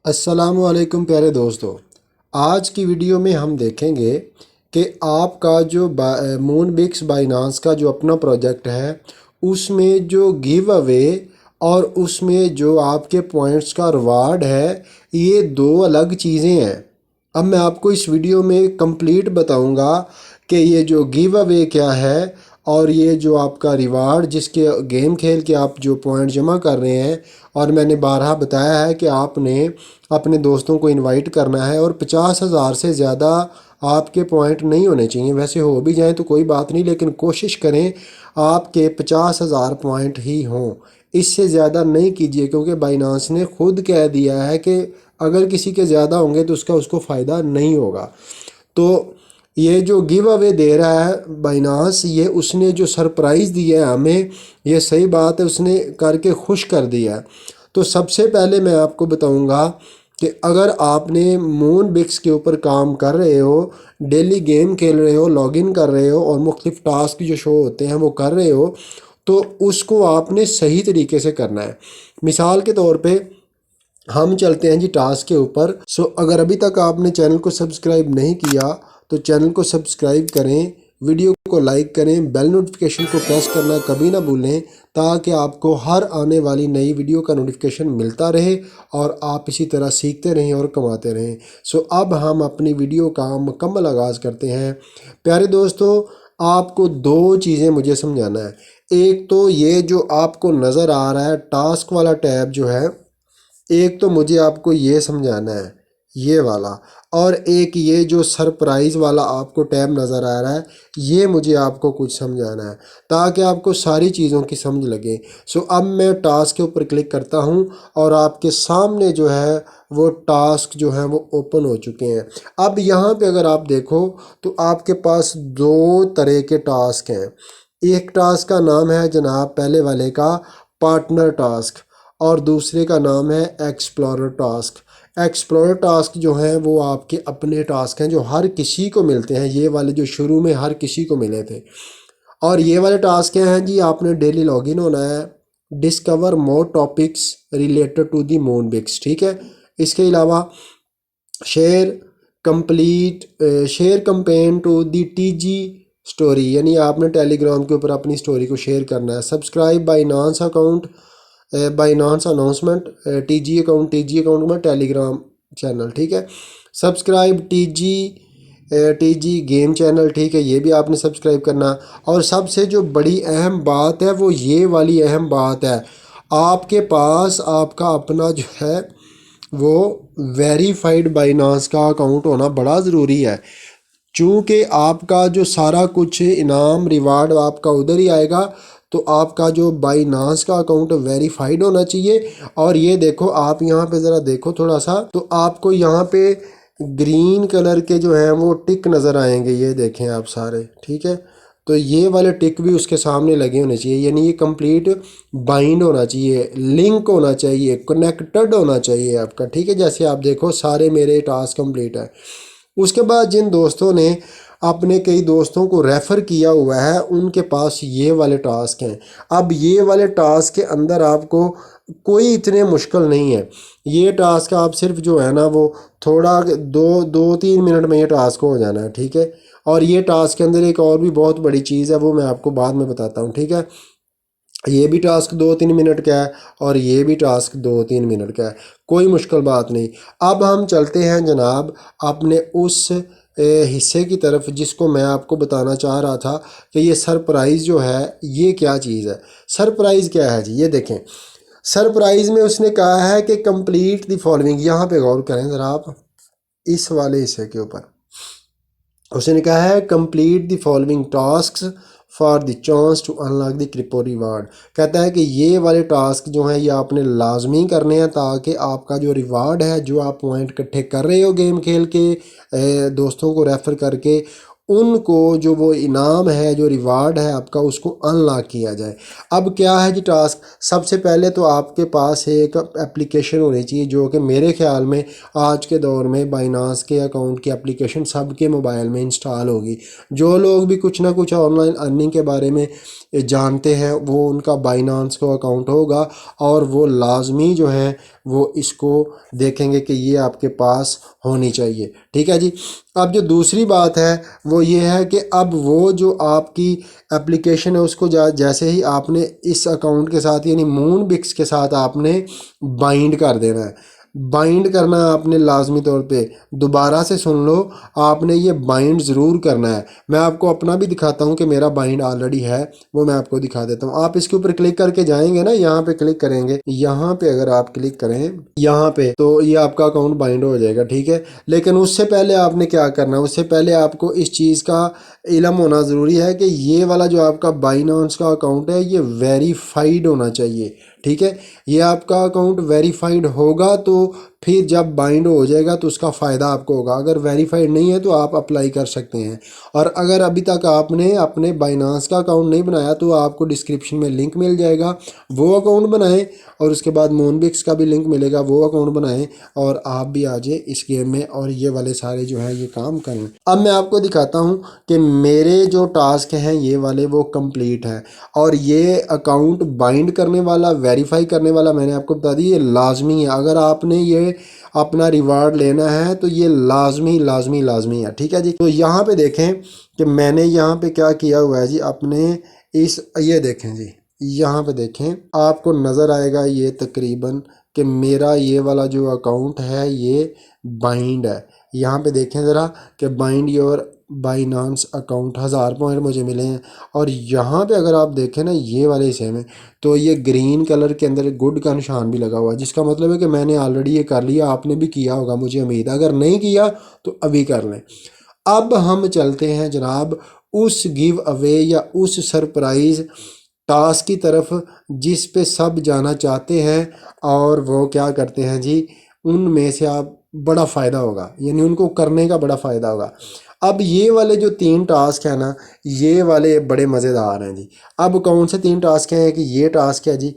अस्सलामुअलैकुम प्यारे दोस्तों। आज की वीडियो में हम देखेंगे कि आपका जो मूनबिक्स बाइनांस का जो अपना प्रोजेक्ट है उसमें जो गिव अवे और उसमें जो आपके पॉइंट्स का रिवार्ड है, ये दो अलग चीज़ें हैं। अब मैं आपको इस वीडियो में कंप्लीट बताऊंगा कि ये जो गिव अवे क्या है और ये जो आपका रिवार्ड जिसके गेम खेल के आप जो पॉइंट जमा कर रहे हैं। और मैंने बारहा बताया है कि आपने अपने दोस्तों को इनवाइट करना है और 50,000 से ज़्यादा आपके पॉइंट नहीं होने चाहिए। वैसे हो भी जाएं तो कोई बात नहीं, लेकिन कोशिश करें आपके 50,000 पॉइंट ही हों, इससे ज़्यादा नहीं कीजिए, क्योंकि बाइनांस ने खुद कह दिया है कि अगर किसी के ज़्यादा होंगे तो उसको फ़ायदा नहीं होगा। तो ये जो गिव अवे दे रहा है बाइनांस, ये उसने जो सरप्राइज़ दिया है हमें, ये सही बात है, उसने करके खुश कर दिया है। तो सबसे पहले मैं आपको बताऊंगा कि अगर आपने मूनबिक्स के ऊपर काम कर रहे हो, डेली गेम खेल रहे हो, लॉगिन कर रहे हो और मुख्तलिफ टास्क जो शो होते हैं वो कर रहे हो, तो उसको आपने सही तरीके से करना है। मिसाल के तौर पे हम चलते हैं जी टास्क के ऊपर। अगर अभी तक आपने चैनल को सब्सक्राइब नहीं किया तो चैनल को सब्सक्राइब करें, वीडियो को लाइक करें, बेल नोटिफिकेशन को प्रेस करना कभी ना भूलें, ताकि आपको हर आने वाली नई वीडियो का नोटिफिकेशन मिलता रहे और आप इसी तरह सीखते रहें और कमाते रहें। अब हम अपनी वीडियो का मुकम्मल आगाज़ करते हैं। प्यारे दोस्तों, आपको दो चीज़ें मुझे समझाना है। एक तो ये जो आपको नज़र आ रहा है टास्क वाला टैब जो है, एक तो मुझे आपको ये समझाना है ये वाला, और एक ये जो सरप्राइज़ वाला आपको टैब नज़र आ रहा है, ये मुझे आपको कुछ समझाना है ताकि आपको सारी चीज़ों की समझ लगे। अब मैं टास्क के ऊपर क्लिक करता हूँ और आपके सामने जो है वो टास्क जो है वो ओपन हो चुके हैं। अब यहाँ पे अगर आप देखो तो आपके पास दो तरह के टास्क हैं। एक टास्क का नाम है जनाब, पहले वाले का पार्टनर टास्क, और दूसरे का नाम है एक्सप्लोरर टास्क। एक्सप्लोरर टास्क जो हैं वो आपके अपने टास्क हैं जो हर किसी को मिलते हैं, ये वाले जो शुरू में हर किसी को मिले थे। और ये वाले टास्क क्या हैं जी, आपने डेली लॉगिन होना है, discover more topics related to the Moonbix, ठीक है। इसके अलावा share share campaign to the TG story, यानी आपने टेलीग्राम के ऊपर अपनी स्टोरी को शेयर करना है। Subscribe Binance account, Binance announcement, TG account में टेलीग्राम चैनल, ठीक है। सब्सक्राइब टीजी गेम चैनल, ठीक है, ये भी आपने सब्सक्राइब करना। और सबसे जो बड़ी अहम बात है वो ये वाली अहम बात है, आपके पास आपका अपना जो है वो वेरीफाइड बाइनांस का अकाउंट होना बड़ा ज़रूरी है, चूँकि आपका जो सारा कुछ इनाम रिवार्ड आपका उधर ही आएगा। तो आपका जो बाइनांस का अकाउंट वेरीफाइड होना चाहिए। और ये देखो, आप यहाँ पे ज़रा देखो थोड़ा सा, तो आपको यहाँ पे ग्रीन कलर के जो हैं वो टिक नज़र आएंगे, ये देखें आप सारे, ठीक है। तो ये वाले टिक भी उसके सामने लगे होने चाहिए, यानी ये कंप्लीट बाइंड होना चाहिए, लिंक होना चाहिए, कनेक्टेड होना चाहिए आपका, ठीक है। जैसे आप देखो सारे मेरे टास्क कंप्लीट है। उसके बाद जिन दोस्तों ने अपने कई दोस्तों को रेफ़र किया हुआ है उनके पास ये वाले टास्क हैं। अब ये वाले टास्क के अंदर आपको कोई इतने मुश्किल नहीं है। ये टास्क आप सिर्फ जो है ना वो थोड़ा 2-3 मिनट में ये टास्क हो जाना है, ठीक है। और ये टास्क के अंदर एक और भी बहुत बड़ी चीज़ है, वो मैं आपको बाद में बताता हूँ, ठीक है। ये भी टास्क 2-3 मिनट का है और ये भी टास्क 2-3 मिनट का है, कोई मुश्किल बात नहीं। अब हम चलते हैं जनाब अपने उस हिस्से की तरफ जिसको मैं आपको बताना चाह रहा था कि ये सरप्राइज़ जो है ये क्या चीज़ है। सरप्राइज़ क्या है जी, ये देखें। सरप्राइज़ में उसने कहा है कि कंप्लीट द फॉलोइंग, यहाँ पे गौर करें ज़रा आप इस वाले हिस्से के ऊपर। उसने कहा है complete the following task for the chance to unlock the crypto reward. कहता है कि ये वाले टास्क जो हैं ये आपने लाजमी करने हैं ताकि आपका जो रिवार्ड है, जो आप पॉइंट इकट्ठे कर रहे हो गेम खेल के, दोस्तों को रेफ़र करके, उनको जो वो इनाम है, जो रिवार्ड है आपका, उसको अनलॉक किया जाए। अब क्या है जी टास्क, सबसे पहले तो आपके पास एक एप्लीकेशन होनी चाहिए जो कि मेरे ख्याल में आज के दौर में बाइनांस के अकाउंट की एप्लीकेशन सबके मोबाइल में इंस्टॉल होगी। जो लोग भी कुछ ना कुछ ऑनलाइन अर्निंग के बारे में जानते हैं वो उनका बाइनांस का अकाउंट होगा और वो लाजमी जो है वो इसको देखेंगे कि ये आपके पास होनी चाहिए। ठीक है जी। अब जो दूसरी बात है वो ये है कि अब वो जो आपकी एप्लीकेशन है उसको जैसे ही आपने इस अकाउंट के साथ यानी मूनबिक्स के साथ आपने बाइंड कर देना है। बाइंड करना आपने लाजमी तौर पे, दोबारा से सुन लो, आपने ये बाइंड ज़रूर करना है। मैं आपको अपना भी दिखाता हूँ कि मेरा बाइंड ऑलरेडी है, वो मैं आपको दिखा देता हूँ। आप इसके ऊपर क्लिक करके जाएंगे ना, यहाँ पे क्लिक करेंगे, यहाँ पे अगर आप क्लिक करें यहाँ पे तो ये आपका अकाउंट बाइंड हो जाएगा। ठीक है, लेकिन उससे पहले आपने क्या करना है, उससे पहले आपको इस चीज़ का इल्म होना ज़रूरी है कि ये वाला जो आपका बाइनांस का अकाउंट है ये वेरीफाइड होना चाहिए। ठीक है, ये आपका अकाउंट वेरीफाइड होगा तो फिर जब बाइंड हो जाएगा तो उसका फ़ायदा आपको होगा। अगर वेरीफाइड नहीं है तो आप अप्लाई कर सकते हैं। और अगर अभी तक आपने अपने बाइनांस का अकाउंट नहीं बनाया तो आपको डिस्क्रिप्शन में लिंक मिल जाएगा, वो अकाउंट बनाएं। और उसके बाद मूनबिक्स का भी लिंक मिलेगा, वो अकाउंट बनाएं और आप भी आ जाए इस गेम में और ये वाले सारे जो है ये काम करें। अब मैं आपको दिखाता हूँ कि मेरे जो टास्क हैं ये वाले वो कंप्लीट हैं। और ये अकाउंट बाइंड करने वाला, वेरीफाई करने वाला मैंने आपको बता दी, ये लाजमी है। अगर आपने ये अपना रिवार्ड लेना है तो ये लाजमी लाजमी लाजमी है। ठीक है जी। तो यहाँ पे देखें कि मैंने यहाँ पे क्या किया हुआ है जी, अपने इस ये देखें जी, यहाँ पे देखें आपको नज़र आएगा ये तकरीबन कि मेरा ये वाला जो अकाउंट है ये बाइंड है। यहाँ पे देखें ज़रा कि bind your Binance account 1000 point मुझे मिले हैं। और यहाँ पे अगर आप देखें ना ये वाले हिस्से में तो ये ग्रीन कलर के अंदर गुड का निशान भी लगा हुआ है, जिसका मतलब है कि मैंने ऑलरेडी ये कर लिया। आपने भी किया होगा मुझे उम्मीद है, अगर नहीं किया तो अभी कर लें। अब हम चलते हैं जनाब उस गिव अवे या उस सरप्राइज़ टास्क की तरफ जिस पे सब जाना चाहते हैं और वो क्या करते हैं जी, उनमें से आप बड़ा फ़ायदा होगा, यानी उनको करने का बड़ा फ़ायदा होगा। अब ये वाले जो 3 टास्क हैं ना ये वाले बड़े मज़ेदार हैं जी। अब कौन से 3 टास्क हैं कि ये टास्क है जी,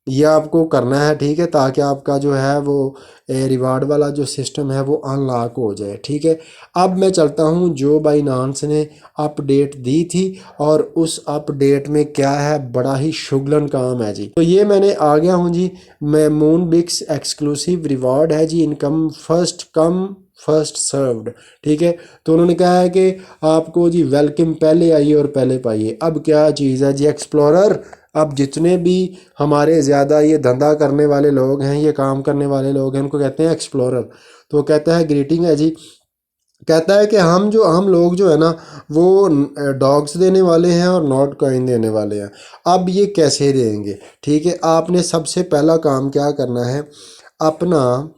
ये आपको करना है। ठीक है, ताकि आपका जो है वो रिवार्ड वाला जो सिस्टम है वो अनलॉक हो जाए। ठीक है, अब मैं चलता हूँ जो बाइनांस ने अपडेट दी थी और उस अपडेट में क्या है, बड़ा ही शुगलन काम है जी। तो ये मैंने आ गया हूँ जी, मैं मूनबिक्स एक्सक्लूसिव रिवार्ड है जी, income first come first served. ठीक है, तो उन्होंने कहा है कि आपको जी वेलकम पहले आइए और पहले पाइए। अब क्या चीज़ है जी, एक्सप्लोरर। अब जितने भी हमारे ज़्यादा ये धंधा करने वाले लोग हैं, ये काम करने वाले लोग हैं, उनको कहते हैं एक्सप्लोरर। तो वो कहता है ग्रीटिंग है जी, कहता है कि हम लोग जो है ना वो डॉग्स देने वाले हैं और नॉट कॉइन देने वाले हैं। अब ये कैसे देंगे? ठीक है, आपने सबसे पहला काम क्या करना है, अपना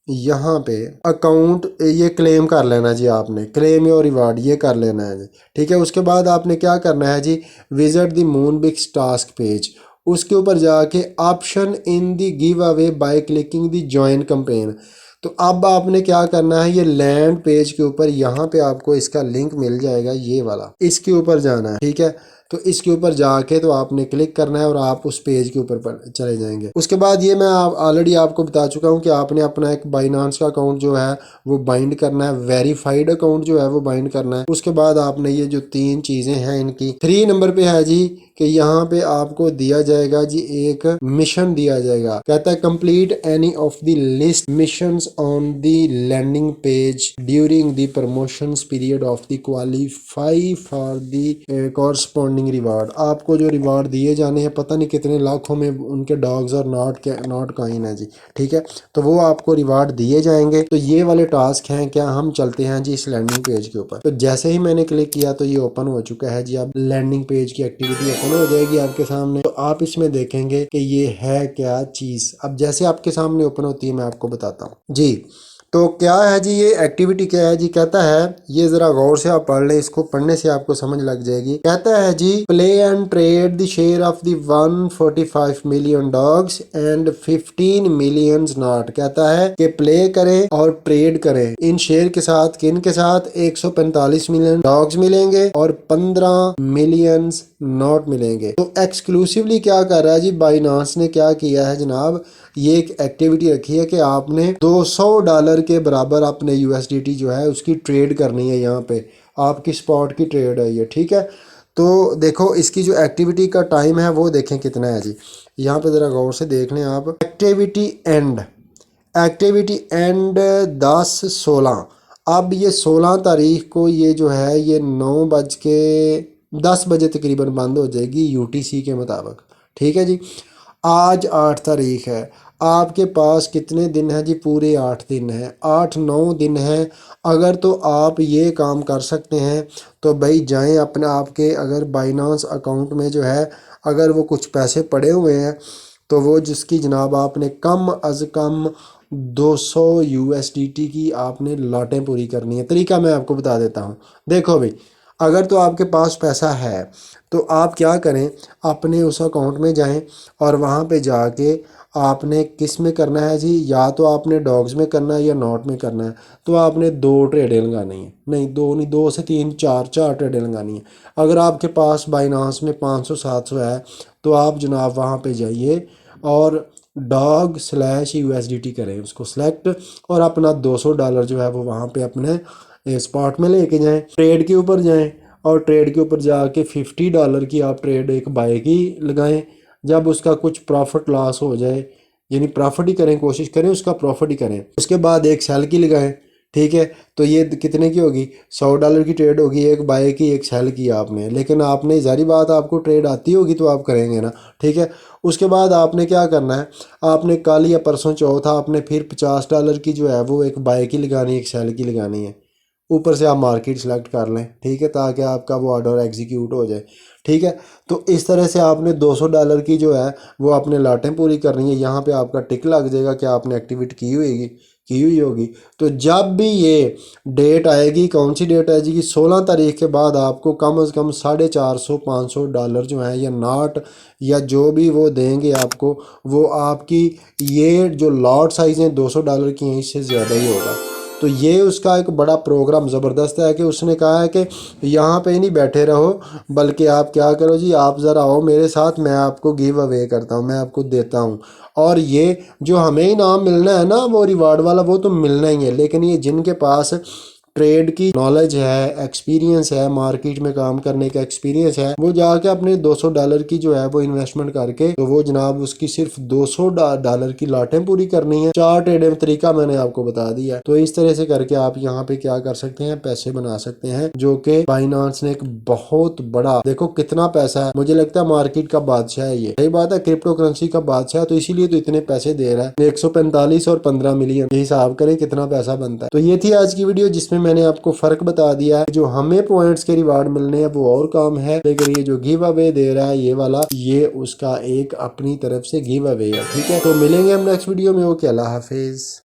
यहाँ पे अकाउंट ये क्लेम कर लेना जी, आपने क्लेम योर रिवार्ड ये कर लेना है जी। ठीक है, उसके बाद आपने क्या करना है जी, visit the Moonbix task page, उसके ऊपर जाके option in the give away by clicking the join campaign. तो अब आपने क्या करना है, ये लैंड पेज के ऊपर यहाँ पे आपको इसका लिंक मिल जाएगा, ये वाला, इसके ऊपर जाना है। ठीक है, तो इसके ऊपर जाके तो आपने क्लिक करना है और आप उस पेज के ऊपर चले जाएंगे। उसके बाद ये मैं ऑलरेडी आपको बता चुका हूँ कि आपने अपना एक बाइनांस का अकाउंट जो है वो बाइंड करना है, वेरीफाइड अकाउंट जो है वो बाइंड करना है। उसके बाद आपने ये जो 3 चीज़ें हैं इनकी 3 नंबर पे है जी कि यहाँ पे आपको दिया जाएगा जी एक मिशन दिया जाएगा, कहता है complete any of the list missions on the landing page during the promotions period of the qualify for the corresponding reward. आपको जो रिवार्ड दिए जाने हैं पता नहीं कितने लाखों में उनके डॉग्स और नॉट कॉइन है जी। ठीक है, तो वो आपको रिवार्ड दिए जाएंगे। तो ये वाले टास्क हैं। क्या हम चलते हैं जी इस लैंडिंग पेज के ऊपर। तो जैसे ही मैंने क्लिक किया तो ये ओपन हो चुका है जी। अब लैंडिंग पेज की एक्टिविटी ओपन हो जाएगी आपके सामने। तो आप इसमें देखेंगे कि ये है क्या चीज़। अब जैसे आपके सामने ओपन होती है मैं आपको बताता हूँ जी। तो क्या है जी, ये एक्टिविटी क्या है जी, कहता है ये ज़रा गौर से आप पढ़ लें, इसको पढ़ने से आपको समझ लग जाएगी। कहता है जी play and trade the share of the 145 million dogs and 15 million not. कहता है कि प्ले करें और ट्रेड करें इन शेयर के साथ, किन के साथ, 145 मिलियन डॉग्स मिलेंगे और 15 मिलियन नॉट मिलेंगे। तो एक्सक्लूसिवली क्या कर रहा है जी, बाइनांस ने क्या किया है जनाब, ये एक एक्टिविटी रखी है कि आपने $200 के बराबर अपने USDT जो है उसकी ट्रेड करनी है। यहाँ पे आपकी स्पॉट की ट्रेड है ये। ठीक है, तो देखो इसकी जो एक्टिविटी का टाइम है वो देखें कितना है जी। यहाँ पे ज़रा गौर से देख लें आप, एक्टिविटी एंड एक्टिविटी एंड 10/16। अब ये 16 तारीख को ये जो है ये 9:10 तकरीबन बंद हो जाएगी यूटीसी के मुताबिक। ठीक है जी। आज 8 तारीख है, आपके पास कितने दिन हैं जी? पूरे 8 दिन हैं, 8-9 दिन हैं। अगर तो आप ये काम कर सकते हैं तो भाई जाएं अपने आपके अगर बाइनांस अकाउंट में जो है अगर वो कुछ पैसे पड़े हुए हैं तो वो जिसकी जनाब आपने कम अज़ कम 200 यूएसडीटी की आपने लाटें पूरी करनी है। तरीका मैं आपको बता देता हूँ। देखो भाई, अगर तो आपके पास पैसा है तो आप क्या करें, अपने उस अकाउंट में जाएं और वहाँ पे जाके आपने किस में करना है जी? या तो आपने डॉग्स में करना है या नॉट में करना है। तो आपने 2 ट्रेडें लगानी है, नहीं 2 नहीं, 2 से 3 4 ट्रेडें लगानी है। अगर आपके पास बाइनांस में 500-700 है तो आप जनाब वहाँ पे जाइए और डॉग स्लैश यूएसडीटी करें, उसको सिलेक्ट और अपना $200 जो है वो वहाँ पे अपने स्पॉट में लेके जाएं। ट्रेड के ऊपर जाएं और ट्रेड के ऊपर जाके $50 की आप ट्रेड एक बाय की लगाएं। जब उसका कुछ प्रॉफिट लॉस हो जाए, यानी प्रॉफिट ही करें, कोशिश करें उसका प्रॉफिट ही करें, उसके बाद एक सेल की लगाएं। ठीक है, तो ये कितने की होगी? $100 की ट्रेड होगी, एक बाय की एक सेल की आपने। लेकिन आपने जारी बात आपको ट्रेड आती होगी तो आप करेंगे ना। ठीक है, उसके बाद आपने क्या करना है, आपने कल या परसों चौथा आपने फिर $50 की जो है वो एक बाय की लगानी है, एक सेल की लगानी है। ऊपर से आप मार्केट सेलेक्ट कर लें। ठीक है, ताकि आपका वो ऑर्डर एग्जीक्यूट हो जाए। ठीक है, तो इस तरह से आपने $200 की जो है वो आपने लाटें पूरी करनी है। यहाँ पे आपका टिक लग जाएगा कि आपने एक्टिविटी की हुई होगी। तो जब भी ये डेट आएगी, कौन सी डेट आएगी? 16 तारीख के बाद आपको कम से कम $450-500 जो है या नॉट या जो भी वो देंगे आपको, वो आपकी ये जो लॉट साइज़ हैं $200 की हैं, इससे ज़्यादा ही होगा। तो ये उसका एक बड़ा प्रोग्राम ज़बरदस्त है कि उसने कहा है कि यहाँ पे नहीं बैठे रहो, बल्कि आप क्या करो जी, आप ज़रा आओ मेरे साथ, मैं आपको गिव अवे करता हूँ, मैं आपको देता हूँ। और ये जो हमें इनाम मिलना है ना वो रिवार्ड वाला, वो तो मिलना ही है। लेकिन ये जिनके पास ट्रेड की नॉलेज है, एक्सपीरियंस है, मार्केट में काम करने का एक्सपीरियंस है, वो जाके अपने $200 की जो है वो इन्वेस्टमेंट करके तो वो जनाब उसकी सिर्फ $200 की लाटें पूरी करनी है। 4 ट्रेड तरीका मैंने आपको बता दिया है। तो इस तरह से करके आप यहाँ पे क्या कर सकते हैं, पैसे बना सकते हैं, जो कि बाइनांस ने एक बहुत बड़ा, देखो कितना पैसा है, मुझे लगता है मार्केट का बादशाह है ये। सही बात है, क्रिप्टो करेंसी का बादशाह, तो इसीलिए तो इतने पैसे दे रहा है। 145 और 15 मिलियन, ये हिसाब करें कितना पैसा बनता है। तो ये थी आज की वीडियो जिसमें मैंने आपको फर्क बता दिया है। जो हमें पॉइंट्स के रिवार्ड मिलने हैं वो और काम है, लेकिन ये जो गिव अवे दे रहा है ये वाला, ये उसका एक अपनी तरफ से गिव अवे है। ठीक है, तो मिलेंगे हम नेक्स्ट वीडियो में। ओके, अल्लाह हाफिज।